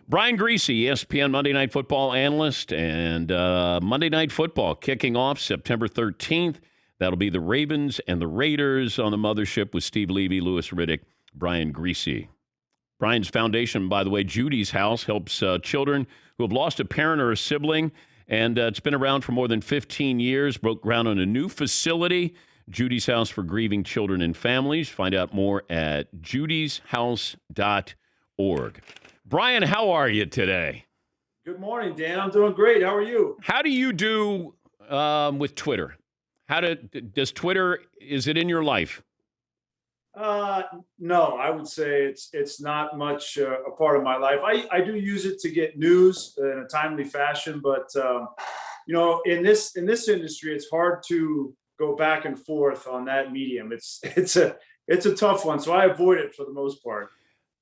Brian Griese, ESPN Monday Night Football analyst, and Monday Night Football kicking off September 13th. That'll be the Ravens and the Raiders on the mothership with Steve Levy, Louis Riddick, Brian Griese. Brian's foundation, by the way, Judy's House, helps children who have lost a parent or a sibling, and it's been around for more than 15 years. Broke ground on a new facility, Judy's House for Grieving Children and Families. Find out more at judyshouse.org. Brian, how are you today? Good morning, Dan. I'm doing great. How are you? How do you do with Twitter? Does Twitter, is it in your life? No, I would say it's not much a part of my life. I do use it to get news in a timely fashion, but in this industry, it's hard to go back and forth on that medium. It's a tough one, so I avoid it for the most part.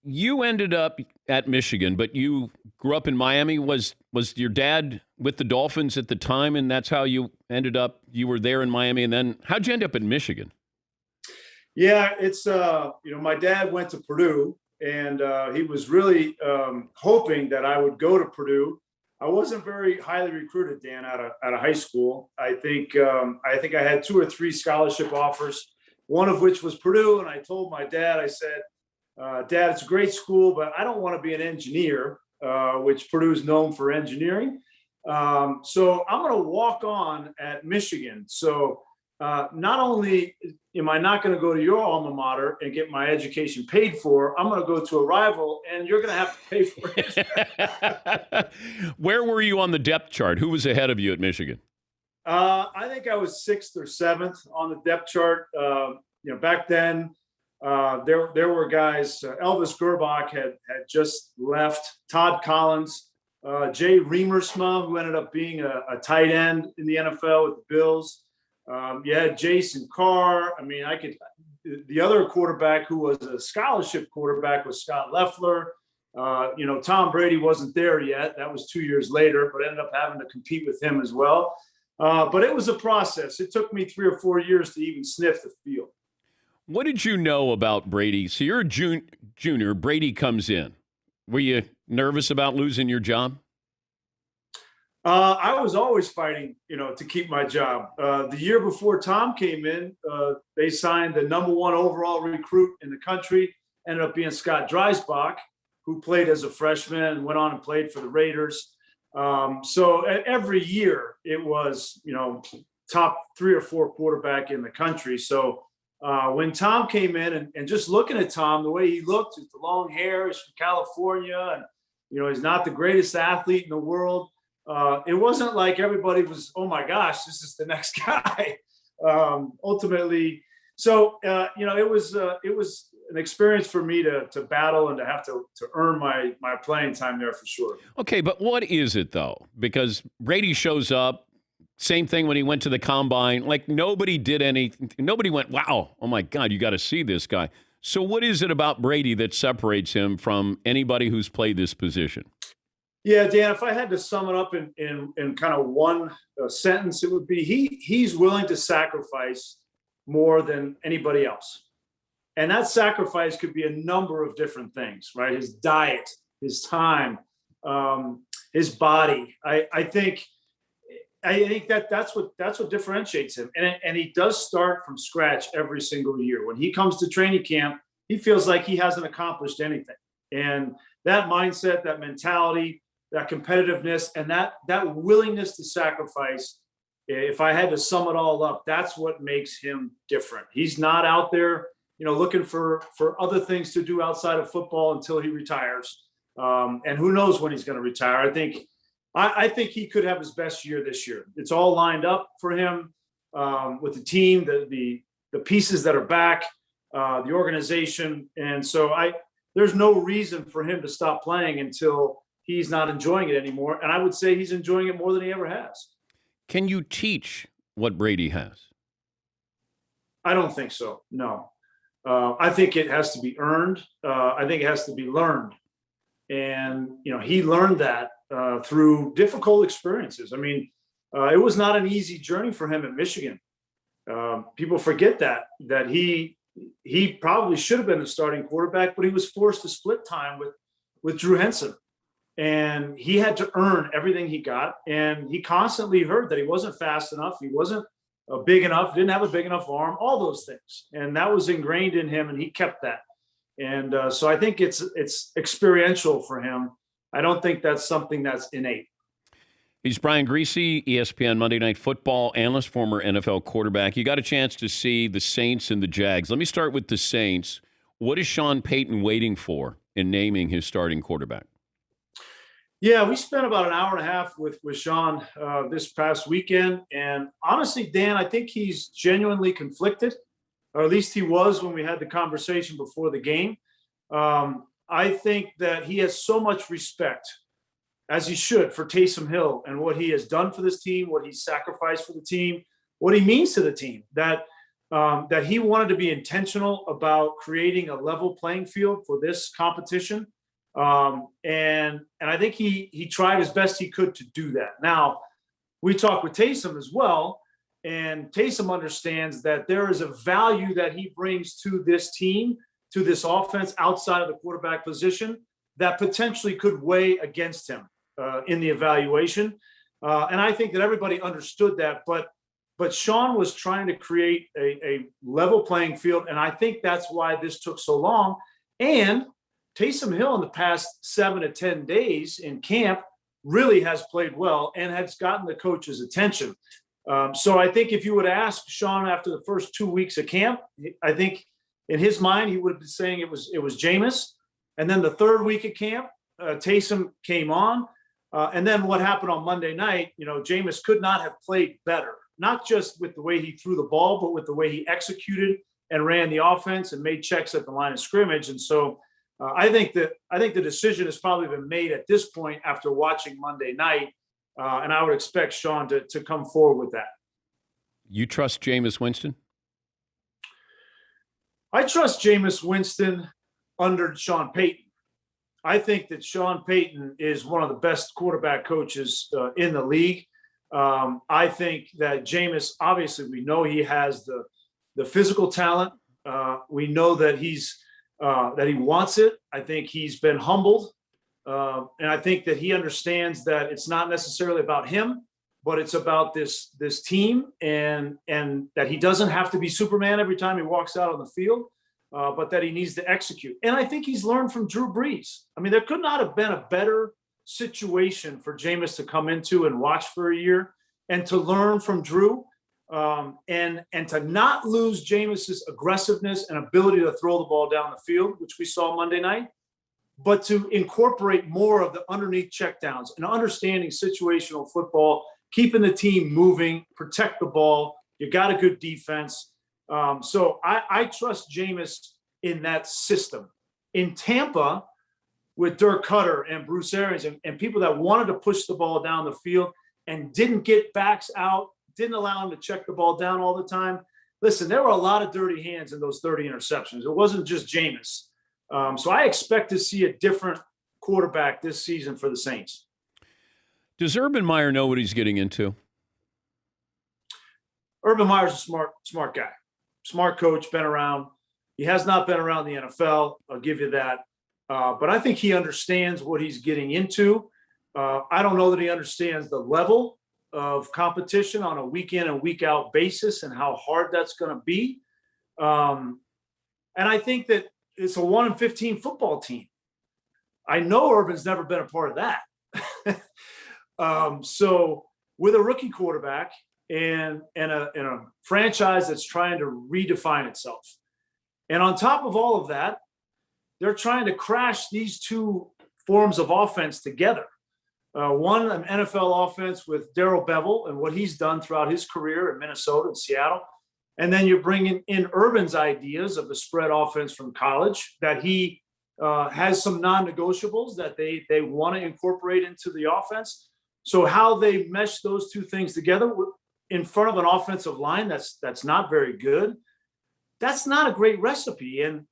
You ended up at Michigan, but you grew up in Miami. Was your dad with the Dolphins at the time, and that's how you ended up? You were there in Miami, and then how'd you end up in Michigan? Yeah, it's my dad went to Purdue, and he was really hoping that I would go to Purdue. I wasn't very highly recruited, Dan, out of high school. I think I had 2 or 3 scholarship offers, one of which was Purdue, and I told my dad, I said, Dad, it's a great school, but I don't want to be an engineer, which Purdue is known for engineering. So I'm going to walk on at Michigan. So not only am I not going to go to your alma mater and get my education paid for, I'm going to go to a rival, and you're going to have to pay for it. Where were you on the depth chart? Who was ahead of you at Michigan? I think I was 6th or 7th on the depth chart. Back then, there were guys. Elvis Gerbach had just left. Todd Collins, Jay Reamersma, who ended up being a tight end in the NFL with the Bills. You had Jason Carr. I mean, the other quarterback who was a scholarship quarterback was Scott Loeffler. Tom Brady wasn't there yet. That was 2 years later, but ended up having to compete with him as well. But it was a process. It took me 3 or 4 years to even sniff the field. What did you know about Brady? So you're a junior. Brady comes in. Were you nervous about losing your job? I was always fighting, to keep my job. The year before Tom came in, they signed the number 1 overall recruit in the country, ended up being Scott Dreisbach, who played as a freshman and went on and played for the Raiders. So every year it was, top 3 or 4 quarterback in the country. So when Tom came in and just looking at Tom, the way he looked with the long hair, he's from California, and, he's not the greatest athlete in the world. It wasn't like everybody was, oh my gosh, this is the next guy. Ultimately, so it was an experience for me to battle and to have to earn my playing time there for sure. Okay, but what is it though? Because Brady shows up, same thing when he went to the combine. Like nobody did anything. Nobody went, wow, oh my God, you got to see this guy. So what is it about Brady that separates him from anybody who's played this position? Yeah, Dan, if I had to sum it up in kind of one sentence, it would be he's willing to sacrifice more than anybody else. And that sacrifice could be a number of different things, right? His diet, his time, his body. I think that's what differentiates him. And he does start from scratch every single year. When he comes to training camp, he feels like he hasn't accomplished anything. And that mindset, that mentality, that competitiveness, and that willingness to sacrifice, if I had to sum it all up, that's what makes him different. He's not out there, looking for other things to do outside of football until he retires. And who knows when he's going to retire. I think he could have his best year this year. It's all lined up for him with the team, the pieces that are back, the organization. And so there's no reason for him to stop playing until he's not enjoying it anymore. And I would say he's enjoying it more than he ever has. Can you teach what Brady has? I don't think so. No. I think it has to be earned. I think it has to be learned. And, he learned that through difficult experiences. I mean, it was not an easy journey for him at Michigan. People forget that he probably should have been the starting quarterback, but he was forced to split time with Drew Henson. And he had to earn everything he got. And he constantly heard that he wasn't fast enough. He wasn't big enough, didn't have a big enough arm, all those things. And that was ingrained in him, and he kept that. And so I think it's experiential for him. I don't think that's something that's innate. He's Brian Griese, ESPN Monday Night Football analyst, former NFL quarterback. You got a chance to see the Saints and the Jags. Let me start with the Saints. What is Sean Payton waiting for in naming his starting quarterback? Yeah, we spent about an hour and a half with Sean this past weekend. And honestly, Dan, I think he's genuinely conflicted, or at least he was when we had the conversation before the game. I think that he has so much respect, as he should, for Taysom Hill and what he has done for this team, what he's sacrificed for the team, what he means to the team, that he wanted to be intentional about creating a level playing field for this competition. And I think he tried as best he could to do that. Now, we talked with Taysom as well, and Taysom understands that there is a value that he brings to this team, to this offense outside of the quarterback position, that potentially could weigh against him in the evaluation. And I think that everybody understood that, but Sean was trying to create a level playing field. And I think that's why this took so long. And Taysom Hill in the past 7 to 10 days in camp really has played well and has gotten the coach's attention. So I think if you would ask Sean after the first 2 weeks of camp, I think in his mind, he would have been saying it was Jameis. And then the third week of camp, Taysom came on. And then what happened on Monday night, Jameis could not have played better, not just with the way he threw the ball, but with the way he executed and ran the offense and made checks at the line of scrimmage. And so I think the decision has probably been made at this point after watching Monday night. And I would expect Sean to come forward with that. You trust Jameis Winston? I trust Jameis Winston under Sean Payton. I think that Sean Payton is one of the best quarterback coaches in the league. I think that Jameis, obviously, we know he has the physical talent. We know that that he wants it. I think he's been humbled. And I think that he understands that it's not necessarily about him, but it's about this team, and that he doesn't have to be Superman every time he walks out on the field, but that he needs to execute. And I think he's learned from Drew Brees. I mean, there could not have been a better situation for Jameis to come into and watch for a year and to learn from Drew, and to not lose Jameis's aggressiveness and ability to throw the ball down the field, which we saw Monday night, but to incorporate more of the underneath checkdowns and understanding situational football, keeping the team moving, protect the ball. You got a good defense. So I trust Jameis in that system. In Tampa, with Dirk Cutter and Bruce Arians and people that wanted to push the ball down the field and didn't get backs out, didn't allow him to check the ball down all the time. Listen, there were a lot of dirty hands in those 30 interceptions. It wasn't just Jameis. So I expect to see a different quarterback this season for the Saints. Does Urban Meyer know what he's getting into? Urban Meyer's a smart guy, smart coach, been around. He has not been around the NFL. I'll give you that. But I think he understands what he's getting into. I don't know that he understands the level of competition on a week in and week out basis and how hard that's going to be. And I think that it's a 1-15 football team. I know Urban's never been a part of that. So with a rookie quarterback and a franchise that's trying to redefine itself, and on top of all of that, they're trying to crash these two forms of offense together. One, an NFL offense with Darrell Bevell and what he's done throughout his career in Minnesota and Seattle. And then you're bringing in Urban's ideas of the spread offense from college that he has some non-negotiables that they want to incorporate into the offense. So how they mesh those two things together in front of an offensive line that's not very good, that's not a great recipe. And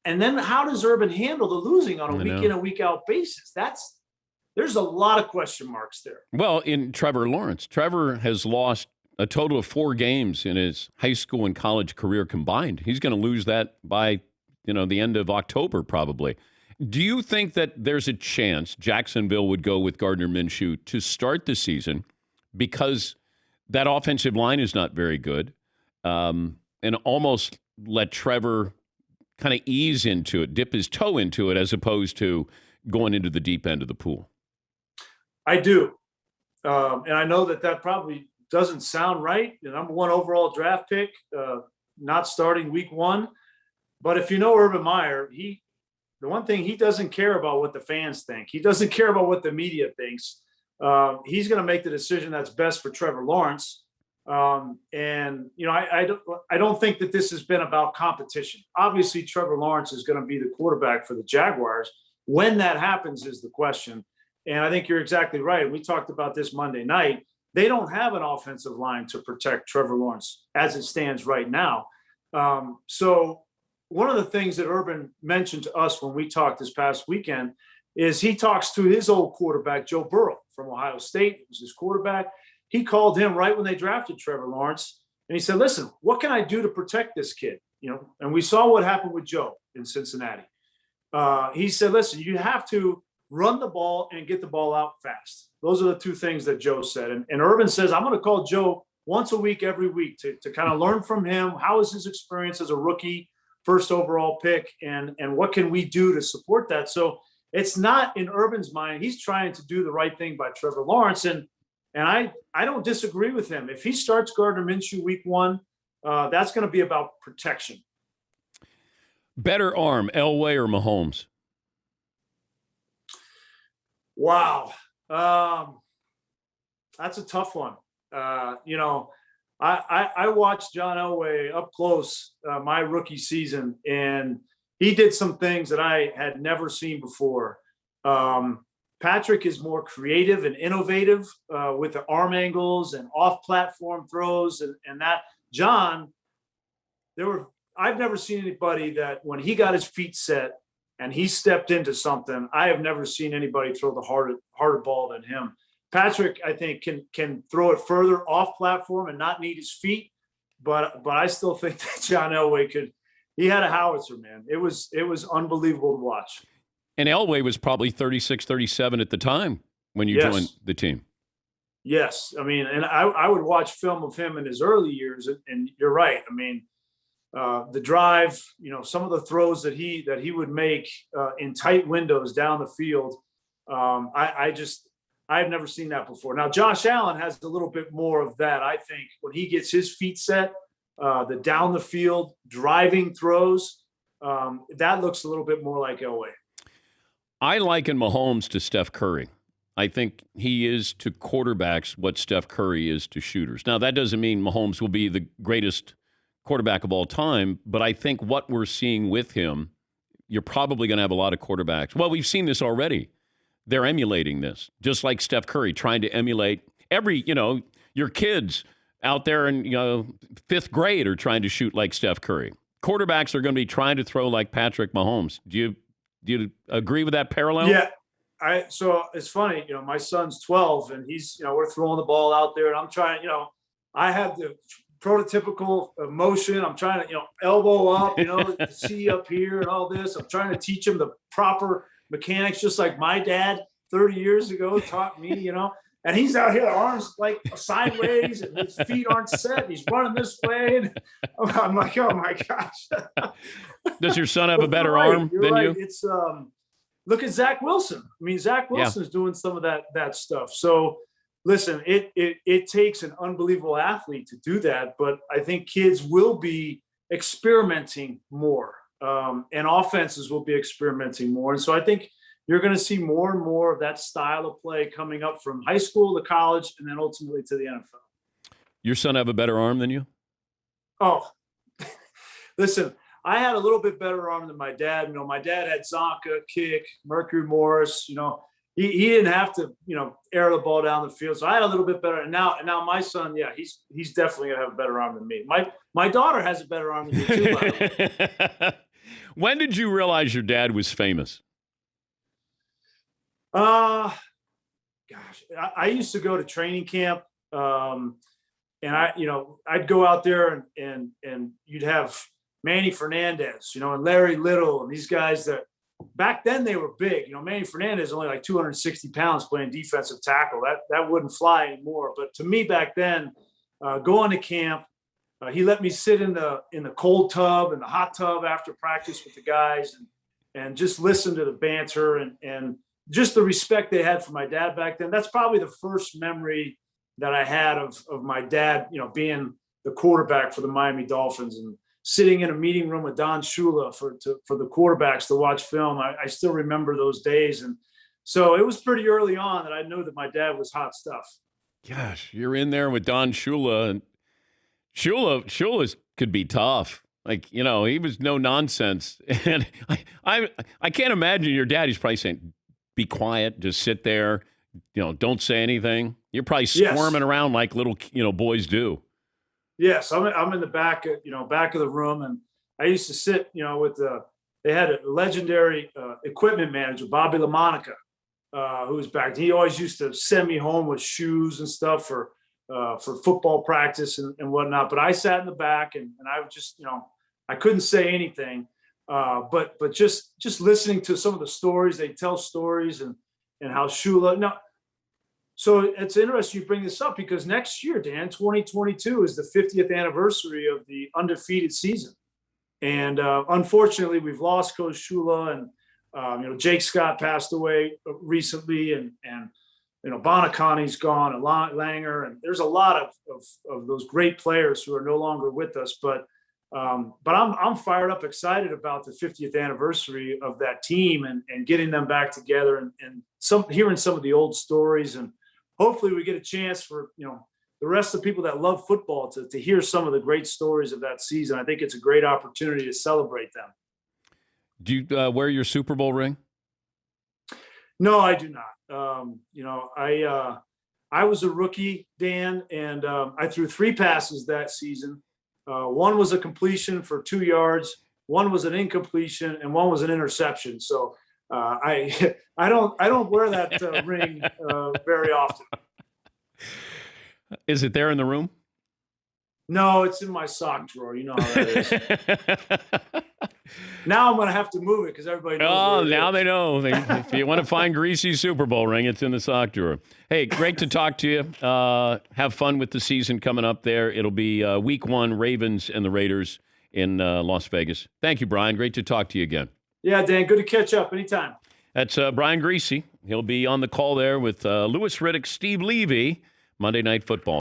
then how does Urban handle the losing on a week in and week out basis? There's a lot of question marks there. Well, in Trevor Lawrence, Trevor has lost a total of 4 games in his high school and college career combined. He's going to lose that by, the end of October probably. Do you think that there's a chance Jacksonville would go with Gardner Minshew to start the season because that offensive line is not very good, and almost let Trevor kind of ease into it, dip his toe into it, as opposed to going into the deep end of the pool? I do. And I know that probably doesn't sound right. The number one overall draft pick, not starting week one. But if you know Urban Meyer, the one thing, he doesn't care about what the fans think. He doesn't care about what the media thinks. He's going to make the decision that's best for Trevor Lawrence. And I don't think that this has been about competition. Obviously, Trevor Lawrence is going to be the quarterback for the Jaguars. When that happens is the question. And I think you're exactly right. We talked about this Monday night. They don't have an offensive line to protect Trevor Lawrence as it stands right now. So one of the things that Urban mentioned to us when we talked this past weekend is he talks to his old quarterback, Joe Burrow from Ohio State. It was his quarterback. He called him right when they drafted Trevor Lawrence. And he said, listen, what can I do to protect this kid? And we saw what happened with Joe in Cincinnati. He said, listen, you have to run the ball and get the ball out fast. Those are the two things that Joe said. And Urban says, I'm going to call Joe once a week, every week to kind of learn from him. How is his experience as a rookie, first overall pick, and what can we do to support that? So it's not in Urban's mind. He's trying to do the right thing by Trevor Lawrence. And I don't disagree with him. If he starts Gardner Minshew week one, that's going to be about protection. Better arm, Elway or Mahomes? Wow. That's a tough one. I watched John Elway up close my rookie season, and he did some things that I had never seen before. Patrick is more creative and innovative with the arm angles and off-platform throws, and that. John, I've never seen anybody that when he got his feet set and he stepped into something, I have never seen anybody throw the harder ball than him. Patrick, I think, can throw it further off platform and not need his feet, but I still think that John Elway could. He had a howitzer, man. It was unbelievable to watch. And Elway was probably 36, 37 at the time when you joined the team. Yes, I mean, and I would watch film of him in his early years, and you're right. I mean, the drive, some of the throws that he would make in tight windows down the field. I've never seen that before. Now, Josh Allen has a little bit more of that, I think, when he gets his feet set, the down the field driving throws, that looks a little bit more like Elway. I liken Mahomes to Steph Curry. I think he is to quarterbacks what Steph Curry is to shooters. Now, that doesn't mean Mahomes will be the greatest quarterback of all time, but I think what we're seeing with him, you're probably going to have a lot of quarterbacks. Well, we've seen this already. They're emulating this, just like Steph Curry trying to emulate your kids out there in fifth grade are trying to shoot like Steph Curry. Quarterbacks are going to be trying to throw like Patrick Mahomes. Do you agree with that parallel? Yeah. So it's funny, my son's 12 and he's, we're throwing the ball out there and I'm trying, I have the prototypical motion. I'm trying to, elbow up, see up here and all this. I'm trying to teach him the proper mechanics, just like my dad 30 years ago taught me, and he's out here, arms like sideways and his feet aren't set. He's running this way. And I'm like, oh my gosh. Does your son have a better arm than you? It's, look at Zach Wilson. I mean, Zach Wilson is doing some of that stuff. So listen, it takes an unbelievable athlete to do that, but I think kids will be experimenting more, and offenses will be experimenting more. And so I think you're going to see more and more of that style of play coming up from high school to college and then ultimately to the NFL. Your son have a better arm than you? Oh, listen, I had a little bit better arm than my dad. My dad had Zonka, kick, Mercury Morris. He didn't have to, air the ball down the field. So I had a little bit better. And now my son, he's definitely gonna have a better arm than me. My daughter has a better arm than me too, by the way. When did you realize your dad was famous? Gosh, I used to go to training camp, and I'd go out there and you'd have Manny Fernandez, and Larry Little and these guys that back then they were big. Manny Fernandez is only like 260 pounds playing defensive tackle. That wouldn't fly anymore. But to me back then, going to camp, he let me sit in the cold tub and the hot tub after practice with the guys and just listen to the banter and just the respect they had for my dad back then. That's probably the first memory that I had of my dad, being the quarterback for the Miami Dolphins and sitting in a meeting room with Don Shula for the quarterbacks to watch film. I still remember those days. And so it was pretty early on that I knew that my dad was hot stuff. Gosh, you're in there with Don Shula, and Shula could be tough. Like, he was no nonsense. And I can't imagine your dad. He's probably saying, be quiet, just sit there, don't say anything. You're probably squirming around like little, boys do. Yes, I'm in the back of the room, and I used to sit, they had a legendary equipment manager, Bobby LaMonica, who was back. He always used to send me home with shoes and stuff for football practice and whatnot. But I sat in the back, and I would just, I couldn't say anything, but just listening to some of the stories. They tell stories and how Shula. Now, so it's interesting you bring this up because next year, Dan, 2022 is the 50th anniversary of the undefeated season. And unfortunately, we've lost Coach Shula, and Jake Scott passed away recently, and Bonacani's gone, and Langer, and there's a lot of those great players who are no longer with us. But I'm fired up, excited about the 50th anniversary of that team and getting them back together and hearing some of the old stories, and hopefully we get a chance for the rest of the people that love football to hear some of the great stories of that season. I think it's a great opportunity to celebrate them. Do you wear your Super Bowl ring? No, I do not. I was a rookie, Dan, and I threw 3 passes that season. One was a completion for 2 yards, one was an incompletion, and one was an interception. So I don't wear that ring very often. Is it there in the room? No, it's in my sock drawer. You know how that is. Now I'm going to have to move it because everybody knows. Oh, now they know. If you want to find Griese's Super Bowl ring, it's in the sock drawer. Hey, great to talk to you. Have fun with the season coming up there. It'll be week 1, Ravens and the Raiders in Las Vegas. Thank you, Brian. Great to talk to you again. Yeah, Dan, good to catch up anytime. That's Brian Griese. He'll be on the call there with Louis Riddick, Steve Levy, Monday Night Football.